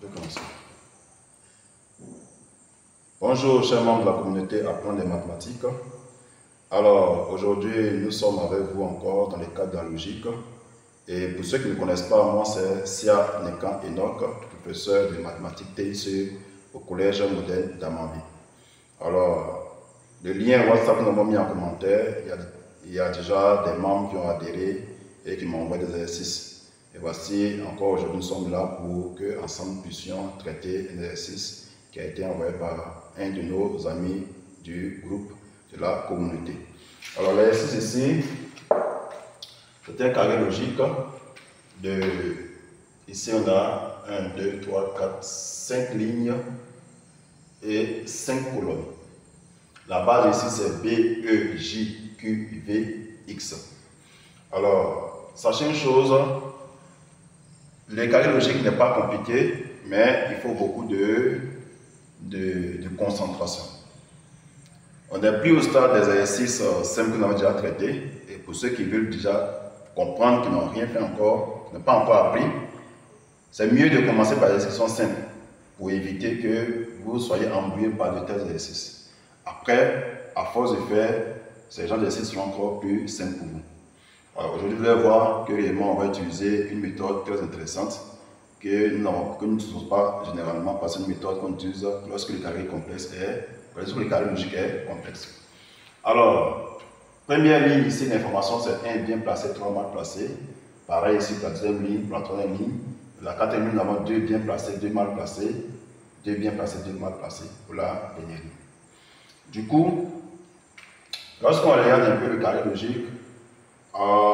Je vais commencer. Bonjour, chers membres de la communauté Apprendre les mathématiques. Alors, aujourd'hui, nous sommes avec vous encore dans le cadre de la logique. Et pour ceux qui ne me connaissent pas, moi, c'est Sia Nekan Enoch, professeur de mathématiques TIC au collège moderne d'Amambie. Alors, le lien WhatsApp que nous avons mis en commentaire, il y a déjà des membres qui ont adhéré et qui m'ont envoyé des exercices. Et voici, encore aujourd'hui, nous sommes là pour que ensemble puissions traiter un exercice qui a été envoyé par un de nos amis du groupe de la communauté. Alors, l'exercice ici, c'est un carré logique de, ici on a 1, 2, 3, 4, 5 lignes et 5 colonnes. La base ici c'est B, E, J, Q, V, X. Alors, sachez une chose, le carré logique n'est pas compliqué, mais il faut beaucoup de concentration. On n'est plus au stade des exercices simples que nous avons déjà traités. Et pour ceux qui veulent déjà comprendre, qui n'ont rien fait encore, qui n'ont pas encore appris, c'est mieux de commencer par des exercices simples pour éviter que vous soyez embrouillés par de tels exercices. Après, à force de faire, ces genres d'exercices seront encore plus simples pour vous. Alors aujourd'hui, vous allez voir que réellement, on va utiliser une méthode très intéressante que nous n'utilisons pas généralement, parce que c'est une méthode qu'on utilise lorsque le carré complexe lorsque le carré logique est complexe. Alors, première ligne ici d'information, c'est 1 bien placé, 3 mal placé. Pareil ici pour la deuxième ligne, pour la troisième ligne. La quatrième ligne, nous avons 2 bien placés, 2 mal placés, 2 bien placés, 2 mal placés pour la dernière ligne. Du coup, lorsqu'on regarde un peu le carré logique,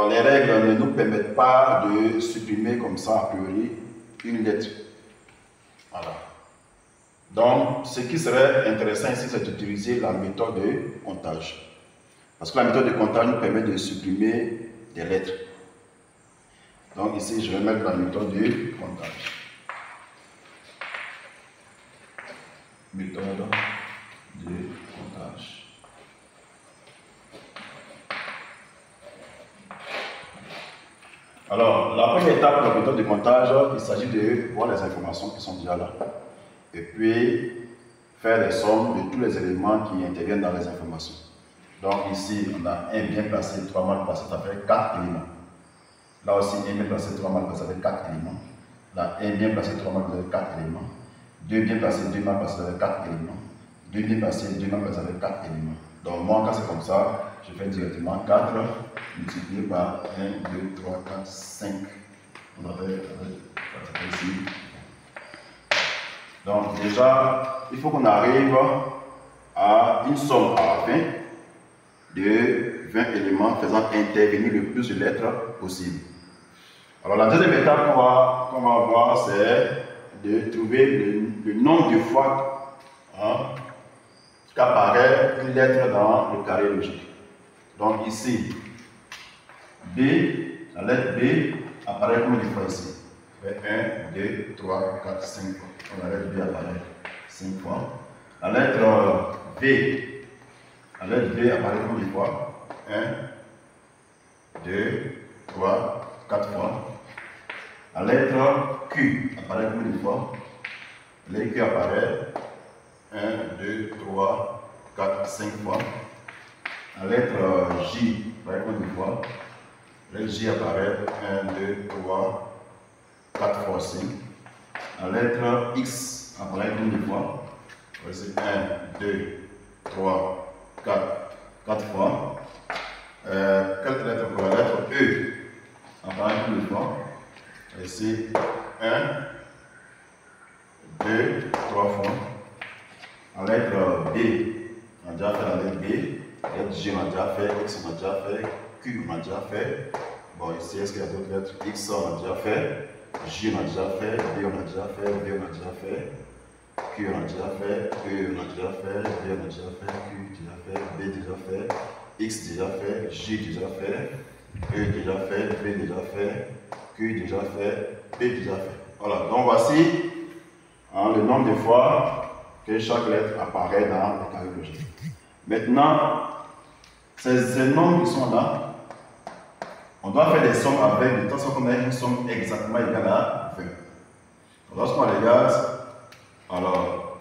les règles ne nous permettent pas de supprimer comme ça a priori une lettre. Voilà. Donc, ce qui serait intéressant ici, c'est d'utiliser la méthode de comptage. Parce que la méthode de comptage nous permet de supprimer des lettres. Donc ici, je vais mettre la méthode de comptage. Méthode de comptage. Alors, la première étape de la méthode de comptage, il s'agit de voir les informations qui sont déjà là. Et puis, faire les sommes de tous les éléments qui interviennent dans les informations. Donc ici, on a 1 bien placé, 3 mal placé, ça fait 4 éléments. Là aussi, 1 bien placé, 3 mal placé, ça fait 4 éléments. Là, 1 bien placé, 3 mal placé, ça fait 4 éléments. 2 bien placé, 2 mal placé, ça fait 4 éléments. 2 bien placé, 2 mal placé, ça fait 4 éléments. Donc moi, quand c'est comme ça, je fais directement 4 multiplié par 1, 2, 3, 4, 5. On avait ici. Donc déjà, il faut qu'on arrive à une somme à la fin de 20 éléments faisant intervenir le plus de lettres possible. Alors la deuxième étape qu'on va voir, c'est de trouver le nombre de fois qu'apparaît une lettre dans le carré logique. Donc ici, B, la lettre B apparaît combien de fois ici? 1, 2, 3, 4, 5 fois. La lettre B apparaît 5 fois. La lettre V apparaît combien de fois? 1, 2, 3, 4 fois. La lettre Q apparaît combien de fois? La lettre Q apparaît 1, 2, 3, 4, 5 fois. La lettre J apparaît combien de fois? La lettre J apparaît 1, 2, 3, 4 fois aussi. La lettre X apparaît combien de fois? Voici 1, 2, 3, 4 fois. Quelle lettre pour la lettre E apparaît combien de fois? Ici 1, 2, 3 fois. La lettre B, on a déjà fait la lettre B. La lettre G, on a déjà fait. X, on a déjà fait. Q, on a déjà fait. Bon, ici, est-ce qu'il y a d'autres lettres? X, on a déjà fait. J, on a déjà fait. B, on a déjà fait. B, on a déjà fait. Q, on a déjà fait. E, on a déjà fait. D, on a déjà fait. Q, déjà fait. B, déjà fait. X, déjà fait. J, déjà fait. E, déjà fait. B, déjà fait. Q, déjà fait. B, déjà fait. Voilà, donc voici le nombre de fois que chaque lettre apparaît dans le carré logique. Maintenant, ces nombres qui sont là, on doit faire des sommes avec, de toute façon qu'on ait une somme exactement égale à 20. Lorsqu'on regarde, alors,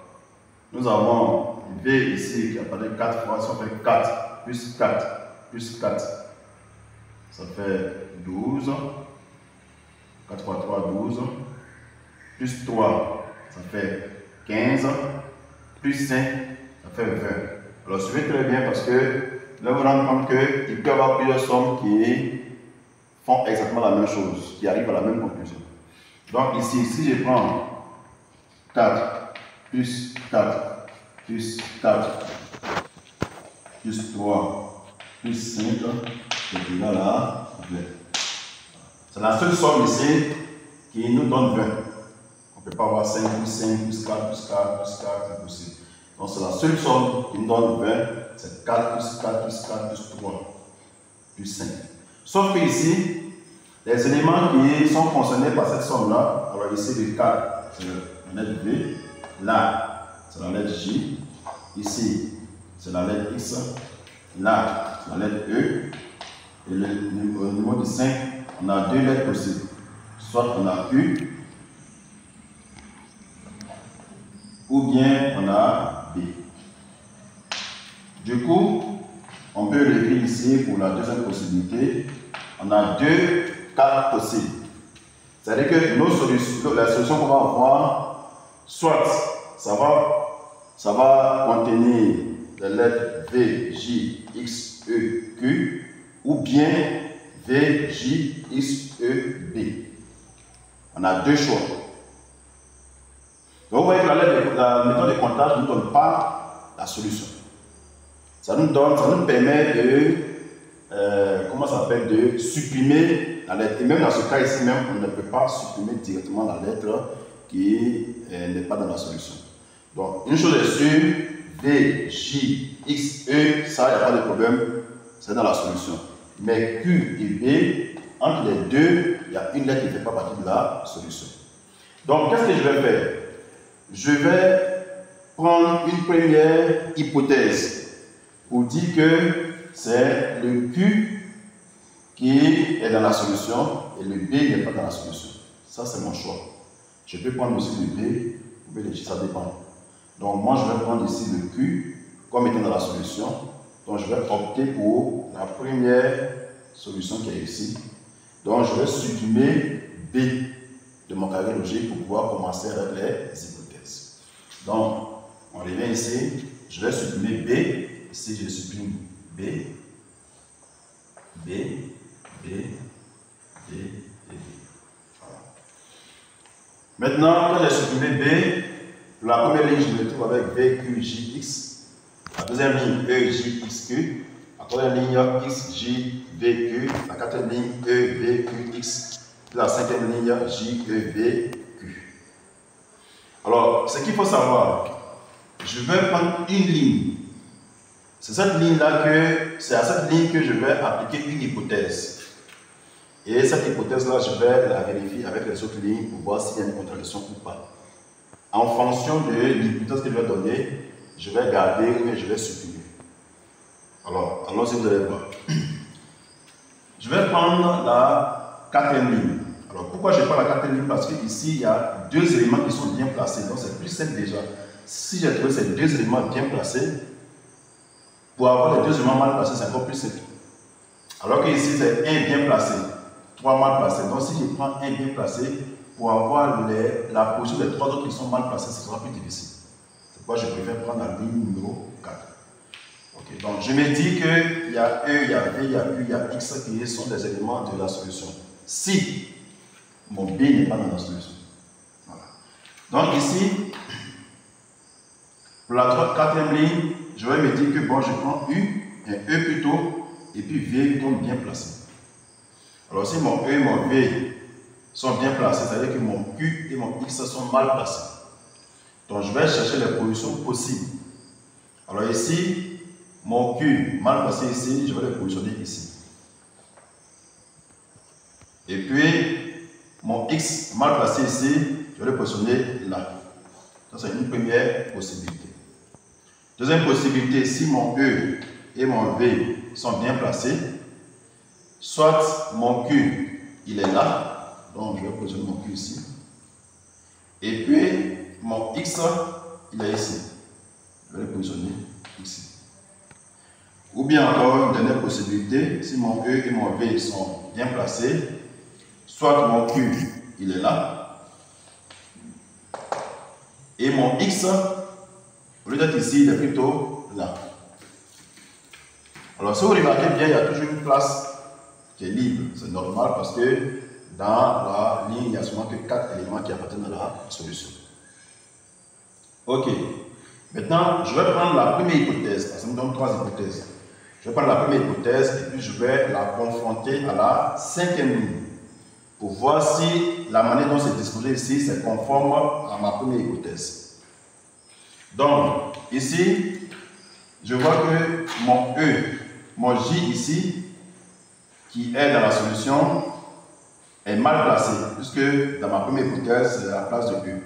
nous avons V ici qui apparaît 4 fois, ça fait 4, plus 4, plus 4, ça fait 12, 4 fois 3, 12, plus 3, ça fait 15, plus 5, ça fait 20. Alors, suivez très bien parce que là, vous vous rendez compte qu'il peut y avoir plusieurs sommes qui font exactement la même chose, qui arrivent à la même conclusion. Donc, ici, si je prends 4, plus 4, plus 4, plus 3, plus 5, c'est égal à 20. C'est la seule somme ici qui nous donne 20. On ne peut pas avoir 5 plus 5 plus 4 plus 4 plus 4, c'est impossible. Donc c'est la seule somme qui nous donne 20, c'est 4 plus 4 plus 4 plus 3 plus 5. Sauf que ici, les éléments qui sont concernés par cette somme-là, alors ici le 4, c'est la lettre V, là, c'est la lettre J, ici, c'est la lettre X, là, c'est la lettre E, et au niveau du 5, on a deux lettres possibles. Soit on a U, ou bien on a B. Du coup, on peut l'écrire ici pour la deuxième possibilité. On a deux cas possibles. C'est-à-dire que nos solutions, la solution qu'on va avoir, soit ça va contenir les lettres V, J, X, E, Q, ou bien V, J, X, E, B. On a deux choix. Donc vous voyez que la méthode de comptage ne nous donne pas la solution. Ça nous permet de, de supprimer la lettre. Et même dans ce cas ici, même, on ne peut pas supprimer directement la lettre qui n'est pas dans la solution. Donc, une chose est sûre, V, J, X, E, ça, il n'y a pas de problème, c'est dans la solution. Mais Q et B, entre les deux, il y a une lettre qui ne fait pas partie de la solution. Donc, qu'est-ce que je vais faire? Je vais prendre une première hypothèse pour dire que c'est le Q qui est dans la solution et le B n'est pas dans la solution. Ça, c'est mon choix. Je peux prendre aussi le B ou le J, ça dépend. Donc, moi, je vais prendre ici le Q comme étant dans la solution. Donc, je vais opter pour la première solution qui est ici. Donc, je vais supprimer B de mon carré logique pour pouvoir commencer avec les hypothèses. Donc, on revient ici. Je vais supprimer B. Ici, je supprime B, B, B, B et B. Voilà. Maintenant, quand j'ai supprimé B, pour la première ligne, je me retrouve avec V, Q, J, X. La deuxième ligne, E, J, X, Q. La troisième ligne, X, J, V, Q. La quatrième ligne, E, V, Q, X. Puis la cinquième ligne, J, E, V, Q. Alors, ce qu'il faut savoir, je vais prendre une ligne. C'est à cette ligne que je vais appliquer une hypothèse. Et cette hypothèse-là, je vais la vérifier avec les autres lignes pour voir s'il y a une contradiction ou pas. En fonction de l'hypothèse que je vais donner, je vais garder ou je vais supprimer. Alors, allons-y, vous allez voir. Je vais prendre la quatrième ligne. Alors, pourquoi je prends la quatrième ligne? Parce qu'ici, il y a deux éléments qui sont bien placés. Donc, c'est plus simple déjà. Si j'ai trouvé ces deux éléments bien placés, pour avoir les deux éléments mal placés, c'est encore plus simple. Alors que ici, c'est un bien placé, trois mal placés. Donc, si je prends un bien placé, pour avoir la position des trois autres qui sont mal placés, ce sera plus difficile. C'est pourquoi je préfère prendre la ligne numéro 4. Okay, donc, je me dis qu'il y a E, il y a V, il y a U, il y a X qui sont des éléments de la solution. Si mon B n'est pas dans la solution. Voilà. Donc, ici, pour la quatrième ligne, je vais me dire que bon, je prends U, un E plutôt, et puis V tombe bien placé. Alors si mon E et mon V sont bien placés, c'est-à-dire que mon Q et mon X sont mal placés. Donc je vais chercher les positions possibles. Alors ici, mon Q mal placé ici, je vais le positionner ici. Et puis, mon X mal placé ici, je vais le positionner là. Ça c'est une première possibilité. Deuxième possibilité, si mon E et mon V sont bien placés, soit mon Q, il est là, donc je vais positionner mon Q ici, Et puis, mon X, il est ici. Je vais le positionner ici. Ou bien encore, une dernière possibilité, si mon E et mon V sont bien placés, soit mon Q, il est là, et mon X, au lieu d'être ici, il est plutôt là. Alors, si vous remarquez bien, il y a toujours une place qui est libre. C'est normal parce que dans la ligne, il n'y a seulement que 4 éléments qui appartiennent à la solution. Ok. Maintenant, je vais prendre la première hypothèse, parce que ça me donne 3 hypothèses. Je vais prendre la première hypothèse et puis je vais la confronter à la 5e ligne pour voir si la manière dont c'est disposé ici, c'est conforme à ma première hypothèse. Donc, ici, je vois que mon E, mon J ici, qui est dans la solution, est mal placé, puisque dans ma première hypothèse, c'est la place de E.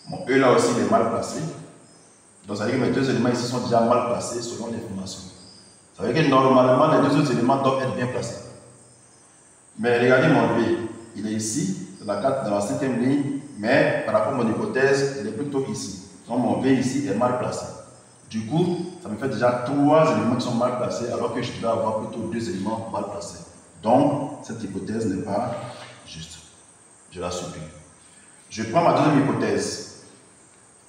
Mon E là aussi, il est mal placé. Donc, ça veut dire que mes deux éléments ici sont déjà mal placés selon l'information. Ça veut dire que normalement, les deux autres éléments doivent être bien placés. Mais regardez mon V, il est ici, dans la 5e ligne, mais par rapport à mon hypothèse, il est plutôt ici. Donc, mon V ici est mal placé. Du coup, ça me fait déjà 3 éléments qui sont mal placés, alors que je devais avoir plutôt 2 éléments mal placés. Donc, cette hypothèse n'est pas juste. Je la supprime. Je prends ma deuxième hypothèse.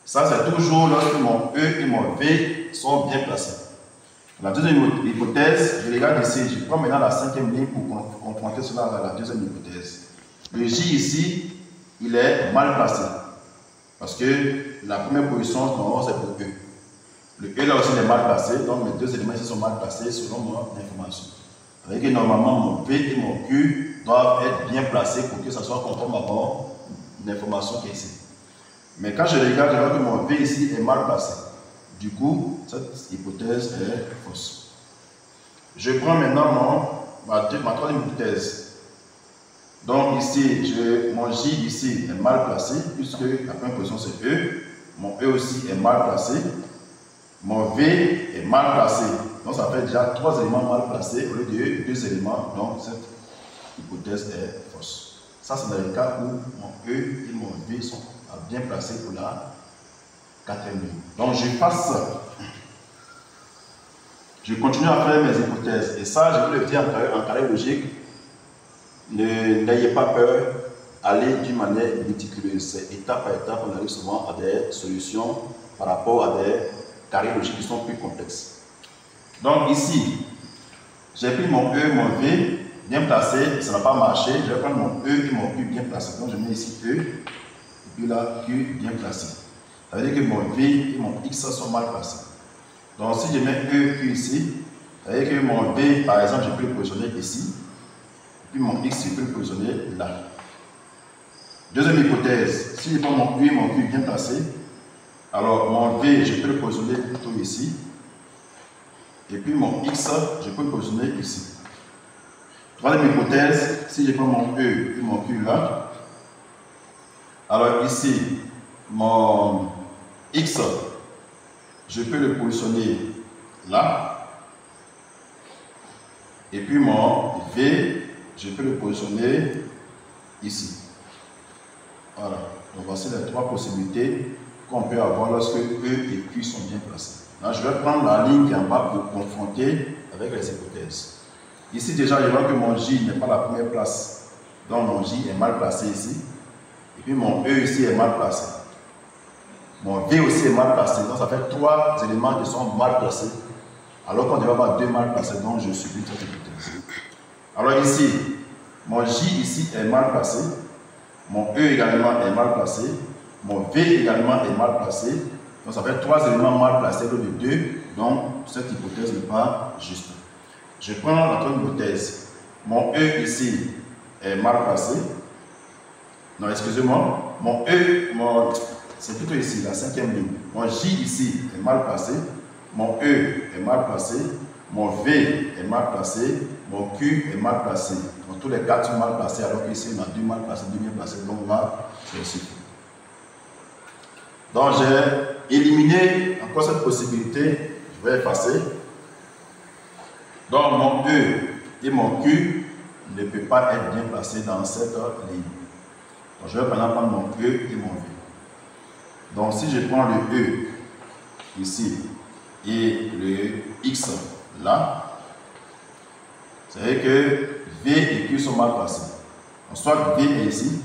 Ça, c'est toujours lorsque mon E et mon V sont bien placés. La deuxième hypothèse, je regarde ici, je prends maintenant la 5e ligne pour confronter cela à la deuxième hypothèse. Le J ici, il est mal placé. Parce que la première position, normalement, c'est pour E. Le E là aussi il est mal placé, donc mes deux éléments ici sont mal placés selon mon information. Ça veut dire que normalement, mon V et mon Q doivent être bien placés pour que ça soit conforme à mon information qui est ici. Mais quand je regarde, je vois que mon V ici est mal placé. Du coup, cette hypothèse est fausse. Je prends maintenant ma troisième hypothèse. Donc ici, mon J ici est mal placé, puisque la première position c'est E. Mon E aussi est mal placé. Mon V est mal placé. Donc ça fait déjà 3 éléments mal placés au lieu de 2 éléments. Donc cette hypothèse est fausse. Ça, c'est dans le cas où mon E et mon V sont bien placés pour la 4e ligne. Donc je passe ça. Je continue à faire mes hypothèses. Et ça, je vais le dire en carré logique. N'ayez pas peur, allez d'une manière méticuleuse. C'est étape par étape, on arrive souvent à des solutions par rapport à des carrés logiques qui sont plus complexes. Donc ici, j'ai pris mon E, mon V bien placé, ça n'a pas marché. Je vais prendre mon E et mon Q bien placé. Donc je mets ici E, et puis là Q bien placé. Ça veut dire que mon V et mon X sont mal placés. Donc si je mets E, Q ici, ça veut dire que mon V, par exemple, je peux le positionner ici. Puis mon X, je peux le positionner là. Deuxième hypothèse, si je prends mon U et mon Q bien placés, alors mon V, je peux le positionner plutôt ici. Et puis mon X, je peux le positionner ici. Troisième hypothèse, si je prends mon E et mon Q là, alors ici, mon X, je peux le positionner là. Et puis mon V, je peux le positionner ici. Voilà. Donc voici les 3 possibilités qu'on peut avoir lorsque E et Q sont bien placés. Là, je vais prendre la ligne qui est en bas pour confronter avec les hypothèses. Ici déjà, je vois que mon J n'est pas la première place. Donc mon J est mal placé ici. Et puis mon E ici est mal placé. Mon V aussi est mal placé. Donc ça fait 3 éléments qui sont mal placés. Alors qu'on devrait avoir 2 mal placés. Donc je subis cette hypothèse. Alors ici, mon J ici est mal placé. Mon E également est mal placé. Mon V également est mal placé. Donc ça fait 3 éléments mal placés au lieu de 2. Donc cette hypothèse n'est pas juste. Je prends la troisième hypothèse. Mon E ici est mal placé. Non, excusez-moi. Mon E, c'est plutôt ici, la 5e ligne. Mon J ici est mal placé. Mon E est mal placé. Mon V est mal placé. Mon Q est mal placé. Donc tous les 4 sont mal placés, alors qu'ici on a 2 mal placés, 2 bien placés. Donc là, c'est aussi. Donc j'ai éliminé encore cette possibilité. Je vais effacer. Donc mon E et mon Q ne peuvent pas être bien placés dans cette ligne. Donc, je vais maintenant prendre mon E et mon V. Donc, si je prends le E ici et le X là, c'est vrai que V et Q sont mal placés. Donc, soit V est ici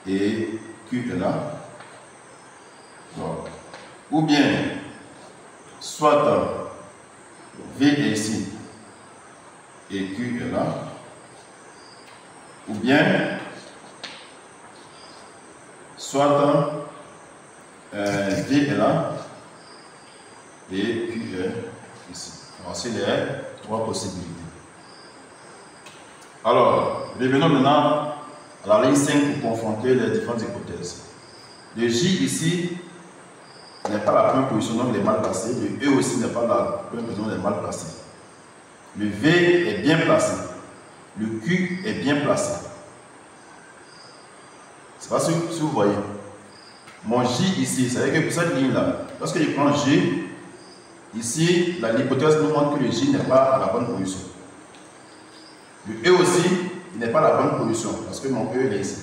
et Q est là. Donc, ou bien, soit V est ici et Q est là. Ou bien, soit V est là et Q est ici. Voici les trois possibilités. Alors, revenons maintenant à la ligne 5 pour confronter les différentes hypothèses. Le J ici n'est pas la première position, donc il est mal placé. Le E aussi n'est pas la première position, il est mal placé. Le V est bien placé. Le Q est bien placé. Je ne sais pas si vous voyez. Mon J ici, c'est-à-dire que pour cette ligne-là, lorsque je prends J, ici, l'hypothèse nous montre que le J n'est pas à la bonne position. Le E aussi, il n'est pas à la bonne position, parce que mon E est ici.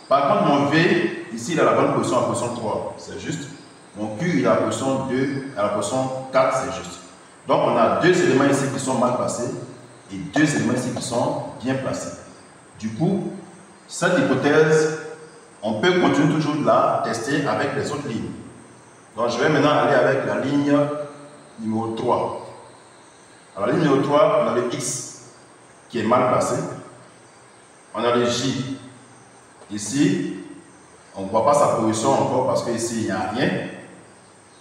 Par contre, mon V, ici, il a la bonne position, la position 3, c'est juste. Mon Q, il a la position 2, à la position 4, c'est juste. Donc, on a deux éléments ici qui sont mal placés et deux éléments ici qui sont bien placés. Du coup, cette hypothèse, on peut continuer toujours de la tester avec les autres lignes. Donc, je vais maintenant aller avec la ligne numéro 3. Alors, la ligne numéro 3, on a le X qui est mal placé. On a le J. Ici, on ne voit pas sa position encore parce qu'ici, il n'y a rien.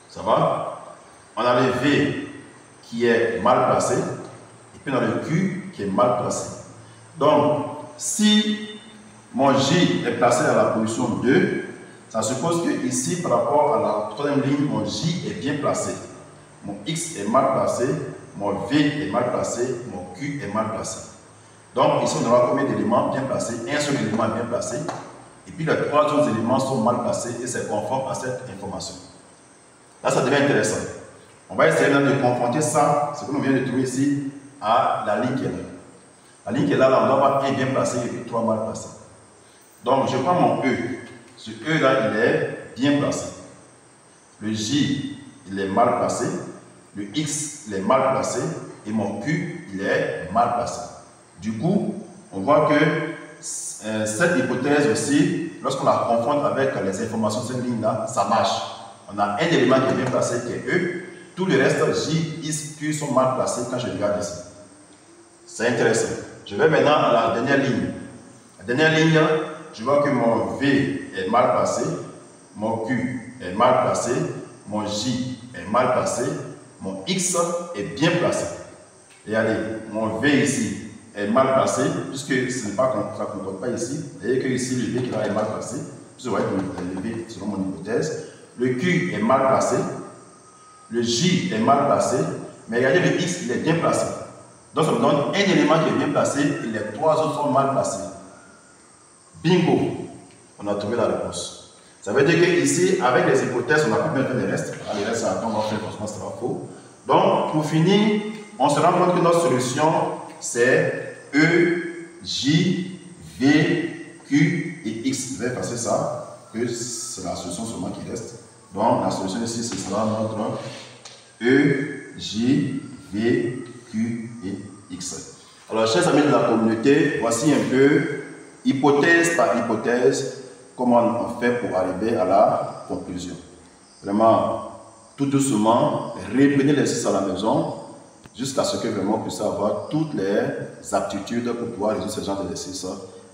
Ça va? On a le V qui est mal placé. Et puis, on a le Q qui est mal placé. Donc, si mon J est placé dans la position 2, ça suppose que ici, par rapport à la troisième ligne, mon J est bien placé. Mon X est mal placé, mon V est mal placé, mon Q est mal placé. Donc, ici, on aura combien d'éléments bien placés? Un seul élément est bien placé. Et puis, les trois autres éléments sont mal placés et c'est conforme à cette information. Là, ça devient intéressant. On va essayer de confronter ça, ce que nous venons de trouver ici, à la ligne qui est là. La ligne qui est là, on doit avoir un bien placé et puis trois mal placés. Donc, je prends mon E. Ce E-là, il est bien placé. Le J, il est mal placé. Le X, il est mal placé. Et mon Q, il est mal placé. Du coup, on voit que cette hypothèse aussi, lorsqu'on la confronte avec les informations de cette ligne-là, ça marche. On a un élément qui est bien placé, qui est E. Tout le reste, J, X, Q sont mal placés quand je regarde ici. C'est intéressant. Je vais maintenant à la dernière ligne. La dernière ligne, je vois que mon V est mal placé, mon Q est mal placé, mon J est mal placé, mon X est bien placé. Regardez, mon V ici est mal placé, puisque ça ne concorde pas ici. Vous voyez que ici, le V qui est mal placé. Vous voyez que le V, selon mon hypothèse. Le Q est mal placé, le J est mal placé, mais regardez, le X, il est bien placé. Donc, ça me donne un élément qui est bien placé et les trois autres sont mal placés. Bingo! On a trouvé la réponse. Ça veut dire qu'ici, avec les hypothèses, on a pu mettre les restes. Les restes, on va faire forcément, ce sera faux. Donc, pour finir, on se rend compte que notre solution, c'est E, J, V, Q et X. Je vais passer ça, que c'est la solution seulement qui reste. Donc, la solution ici, ce sera notre E, J, V, Q et X. Alors, chers amis de la communauté, voici un peu, hypothèse par hypothèse, comment on fait pour arriver à la conclusion. Vraiment, tout doucement, reprenez l'exercice à la maison, jusqu'à ce que vraiment vous puissiez avoir toutes les aptitudes pour pouvoir résoudre ce genre d'exercice.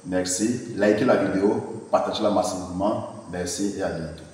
Merci. Likez la vidéo, partagez-la massivement. Merci et à bientôt.